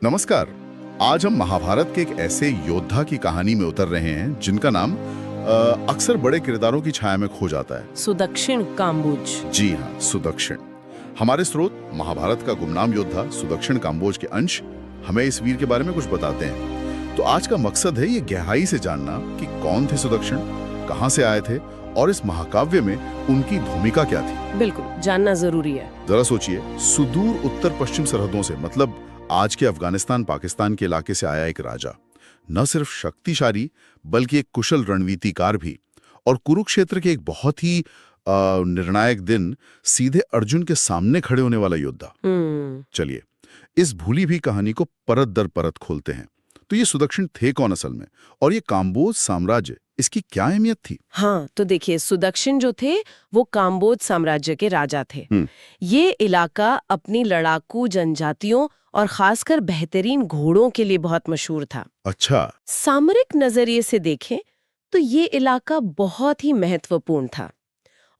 नमस्कार। आज हम महाभारत के एक ऐसे योद्धा की कहानी में उतर रहे हैं जिनका नाम अक्सर बड़े किरदारों की छाया में खो जाता है। सुदक्षिण काम्बोज। जी हाँ, सुदक्षिण। हमारे स्रोत महाभारत का गुमनाम योद्धा सुदक्षिण काम्बोज के अंश हमें इस वीर के बारे में कुछ बताते हैं। तो आज का मकसद है ये गहराई से जानना कि कौन थे सुदक्षिण, कहाँ से आए थे और इस महाकाव्य में उनकी भूमिका क्या थी। बिल्कुल, जानना जरूरी है। जरा सोचिए, सुदूर उत्तर पश्चिम सरहदों से, मतलब आज के अफगानिस्तान पाकिस्तान के इलाके से आया एक राजा, न सिर्फ शक्तिशाली बल्कि एक कुशल रणनीतिकार भी, और कुरुक्षेत्र के एक बहुत ही निर्णायक दिन सीधे अर्जुन के सामने खड़े होने वाला योद्धा। चलिए इस भूली भी कहानी को परत दर परत खोलते हैं। तो ये सुदक्षिण थे कौन असल में, और ये काम्बोज साम्राज्य, इसकी क्या अहमियत थी? हाँ, तो देखिए, सुदक्षिण जो थे वो काम्बोज साम्राज्य के राजा थे। ये इलाका अपनी लड़ाकू जनजातियों और खासकर बेहतरीन घोड़ों के लिए बहुत मशहूर था। अच्छा। सामरिक नजरिए से देखें तो ये इलाका बहुत ही महत्वपूर्ण था।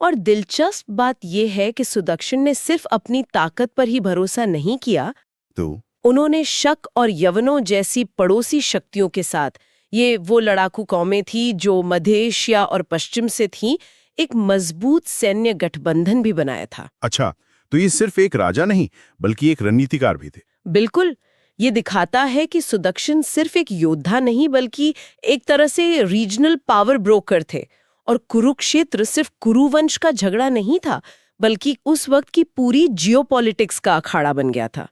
और दिलचस्प बात यह है कि सुदक्षिण ने सिर्फ अपनी ताकत पर ही भरोसा नहीं किया, तो उन्होंने शक और यवनों जैसी पड़ोसी शक्तियों के साथ, ये वो लड़ाकू कौमें थी जो मध्य एशिया और पश्चिम से थीं, एक मजबूत सैन्य गठबंधन भी बनाया था। अच्छा, तो ये सिर्फ एक राजा नहीं बल्कि एक रणनीतिकार भी थे। बिल्कुल, ये दिखाता है कि सुदक्षिण सिर्फ एक योद्धा नहीं बल्कि एक तरह से रीजनल पावर ब्रोकर थे। और कुरुक्षेत्र सिर्फ कुरुवंश का झगड़ा नहीं था बल्कि उस वक्त की पूरी जियोपॉलिटिक्स का अखाड़ा बन गया था।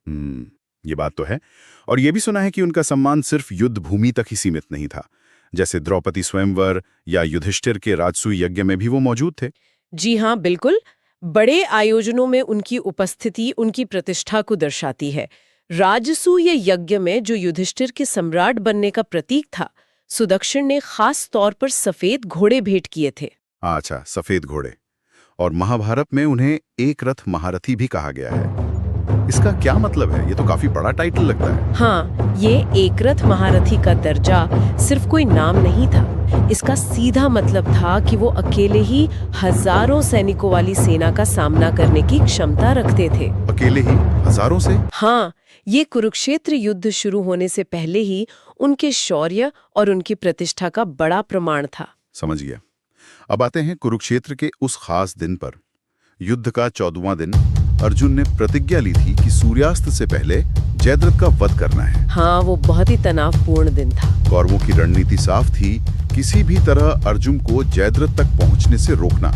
ये बात तो है। और ये भी सुना है कि उनका सम्मान सिर्फ युद्ध भूमि तक ही सीमित नहीं था, जैसे द्रौपदी स्वयंवर या युधिष्ठिर के राजसूय यज्ञ में भी वो मौजूद थे। जी हाँ, बिल्कुल। बड़े आयोजनों में उनकी उपस्थिति उनकी प्रतिष्ठा को दर्शाती है। राजसूय यज्ञ में जो युधिष्ठिर के सम्राट बनने का प्रतीक था, सुदक्षिण ने खास तौर पर सफेद घोड़े भेंट किए थे। अच्छा, सफेद घोड़े। और महाभारत में उन्हें एक रथ महारथी भी कहा गया है। इसका क्या मतलब है? ये तो काफी बड़ा टाइटल लगता है। हाँ, ये एक रथ महारथी का दर्जा सिर्फ कोई नाम नहीं था। इसका सीधा मतलब था कि वो अकेले ही हजारों सैनिकों वाली सेना का सामना करने की क्षमता रखते थे। अकेले ही हजारों से? हाँ, ये कुरुक्षेत्र युद्ध शुरू होने से पहले ही उनके शौर्य और उनकी प्रतिष्ठा का बड़ा प्रमाण था। समझ गया। अब आते हैं कुरुक्षेत्र के उस खास दिन पर। युद्ध का 14वां दिन। अर्जुन ने प्रतिज्ञा ली थी कि सूर्यास्त से पहले जयद्रथ का वध करना है। हाँ, वो बहुत ही तनावपूर्ण दिन था। कौरवों की रणनीति साफ थी, किसी भी तरह अर्जुन को जयद्रथ तक पहुंचने से रोकना।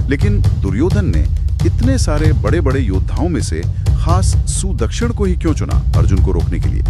लेकिन दुर्योधन ने इतने सारे बड़े बड़े योद्धाओं में से खास सुदक्षिण को ही क्यों चुना अर्जुन को रोकने के लिए?